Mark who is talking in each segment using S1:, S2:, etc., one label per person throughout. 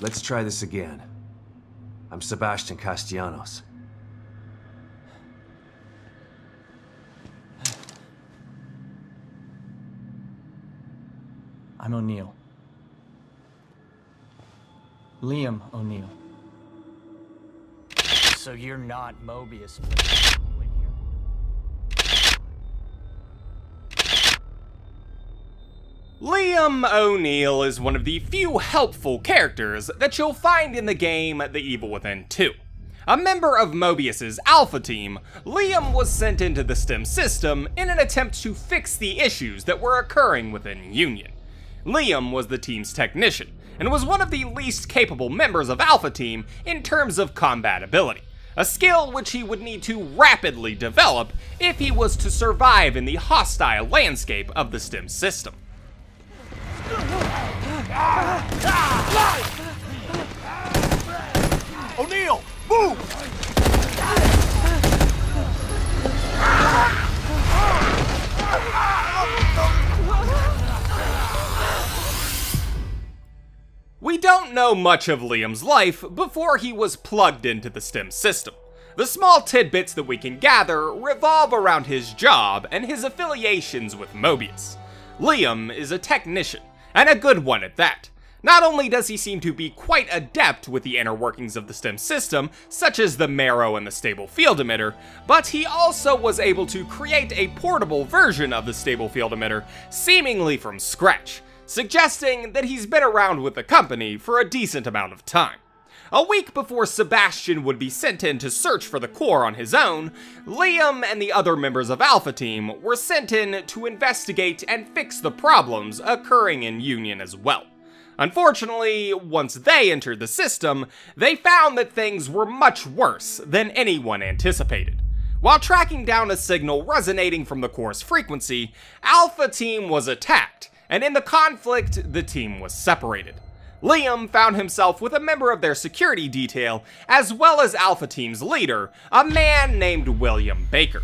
S1: Let's try this again. I'm Sebastian Castellanos.
S2: I'm O'Neill. Liam O'Neill. So you're not Mobius, but you in here?
S3: Liam O'Neill is one of the few helpful characters that you'll find in the game The Evil Within 2. A member of Mobius's Alpha Team, Liam was sent into the STEM system in an attempt to fix the issues that were occurring within Union. Liam was the team's technician, and was one of the least capable members of Alpha Team in terms of combat ability, a skill which he would need to rapidly develop if he was to survive in the hostile landscape of the STEM system.
S4: O'Neill, move!
S3: We don't know much of Liam's life before he was plugged into the STEM system. The small tidbits that we can gather revolve around his job and his affiliations with Mobius. Liam is a technician, and a good one at that. Not only does he seem to be quite adept with the inner workings of the STEM system, such as the marrow and the stable field emitter, but he also was able to create a portable version of the stable field emitter, seemingly from scratch, suggesting that he's been around with the company for a decent amount of time. A week before Sebastian would be sent in to search for the core on his own, Liam and the other members of Alpha Team were sent in to investigate and fix the problems occurring in Union as well. Unfortunately, once they entered the system, they found that things were much worse than anyone anticipated. While tracking down a signal resonating from the core's frequency, Alpha Team was attacked, and in the conflict, the team was separated. Liam found himself with a member of their security detail, as well as Alpha Team's leader, a man named William Baker.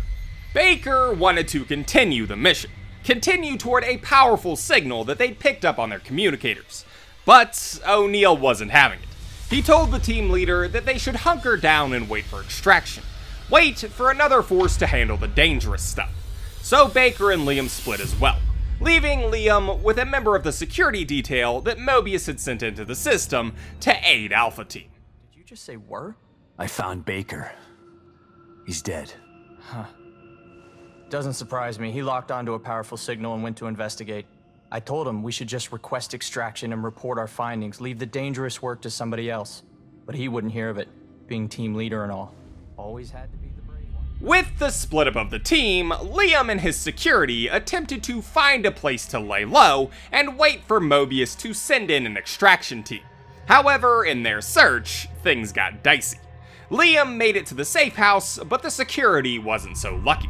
S3: Baker wanted to continue the mission, continue toward a powerful signal that they'd picked up on their communicators. But O'Neill wasn't having it. He told the team leader that they should hunker down and wait for extraction. Wait for another force to handle the dangerous stuff. So Baker and Liam split as well, leaving Liam with a member of the security detail that Mobius had sent into the system to aid Alpha Team.
S2: Did you just say were?
S4: I found Baker. He's dead.
S2: Huh. Doesn't surprise me. He locked onto a powerful signal and went to investigate. I told him we should just request extraction and report our findings, leave the dangerous work to somebody else. But he wouldn't hear of it, being team leader and all. Always had to be the brave one.
S3: With the split up of the team, Liam and his security attempted to find a place to lay low and wait for Mobius to send in an extraction team. However, in their search, things got dicey. Liam made it to the safe house, but the security wasn't so lucky,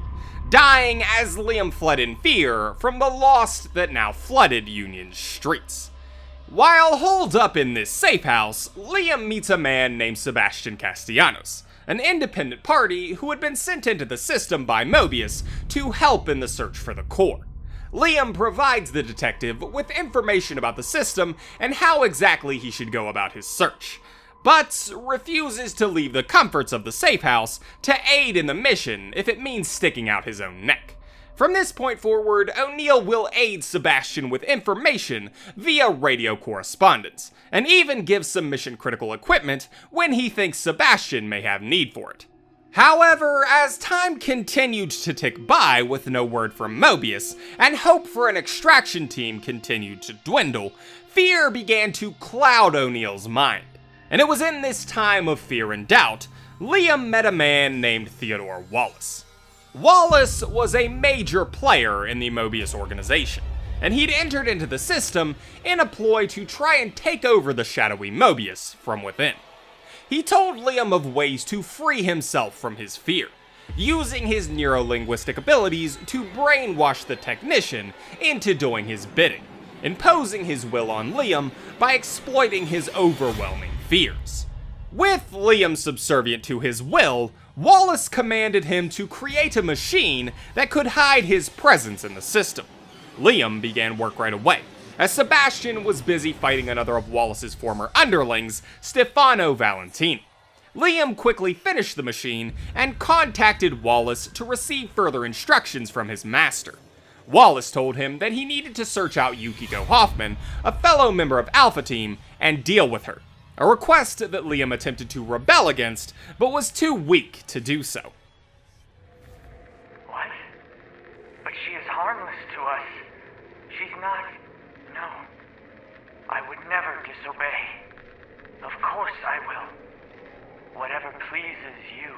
S3: dying as Liam fled in fear from the lost that now flooded Union's streets. While holed up in this safe house, Liam meets a man named Sebastian Castellanos, an independent party who had been sent into the system by Mobius to help in the search for the core. Liam provides the detective with information about the system and how exactly he should go about his search, but refuses to leave the comforts of the safe house to aid in the mission if it means sticking out his own neck. From this point forward, O'Neill will aid Sebastian with information via radio correspondence, and even give some mission-critical equipment when he thinks Sebastian may have need for it. However, as time continued to tick by with no word from Mobius, and hope for an extraction team continued to dwindle, fear began to cloud O'Neill's mind. And it was in this time of fear and doubt, Liam met a man named Theodore Wallace. Wallace was a major player in the Mobius organization, and he'd entered into the system in a ploy to try and take over the shadowy Mobius from within. He told Liam of ways to free himself from his fear, using his neurolinguistic abilities to brainwash the technician into doing his bidding, imposing his will on Liam by exploiting his overwhelming fears. With Liam subservient to his will, Wallace commanded him to create a machine that could hide his presence in the system. Liam began work right away, as Sebastian was busy fighting another of Wallace's former underlings, Stefano Valentini. Liam quickly finished the machine and contacted Wallace to receive further instructions from his master. Wallace told him that he needed to search out Yukiko Hoffman, a fellow member of Alpha Team, and deal with her, a request that Liam attempted to rebel against, but was too weak to do so.
S5: What? But she is harmless to us. She's not... No. I would never disobey. Of course I will. Whatever pleases you.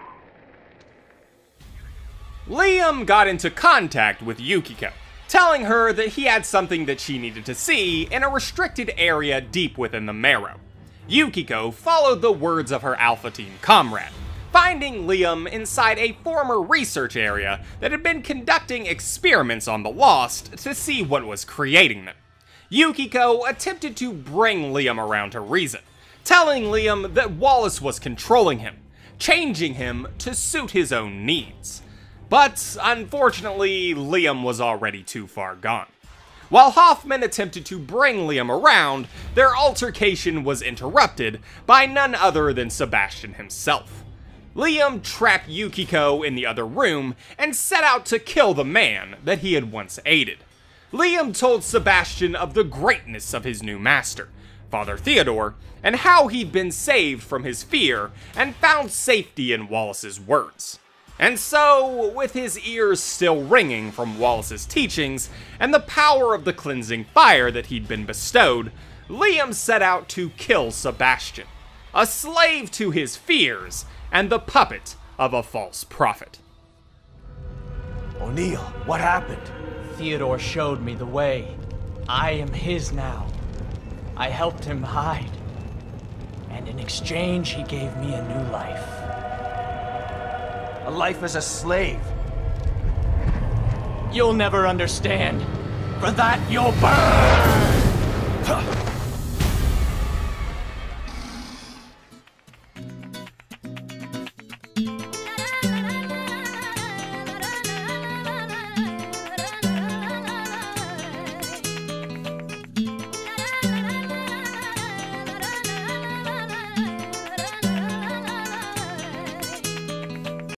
S3: Liam got into contact with Yukiko, telling her that he had something that she needed to see in a restricted area deep within the Marrow. Yukiko followed the words of her Alpha Team comrade, finding Liam inside a former research area that had been conducting experiments on the Lost to see what was creating them. Yukiko attempted to bring Liam around to reason, telling Liam that Wallace was controlling him, changing him to suit his own needs. But unfortunately, Liam was already too far gone. While Hoffman attempted to bring Liam around, their altercation was interrupted by none other than Sebastian himself. Liam trapped Yukiko in the other room and set out to kill the man that he had once aided. Liam told Sebastian of the greatness of his new master, Father Theodore, and how he'd been saved from his fear and found safety in Wallace's words. And so, with his ears still ringing from Wallace's teachings and the power of the cleansing fire that he'd been bestowed, Liam set out to kill Sebastian, a slave to his fears and the puppet of a false prophet.
S4: O'Neill, what happened?
S2: Theodore showed me the way. I am his now. I helped him hide. And in exchange, he gave me a new life.
S4: A life as a slave.
S2: You'll never understand. For that, you'll burn!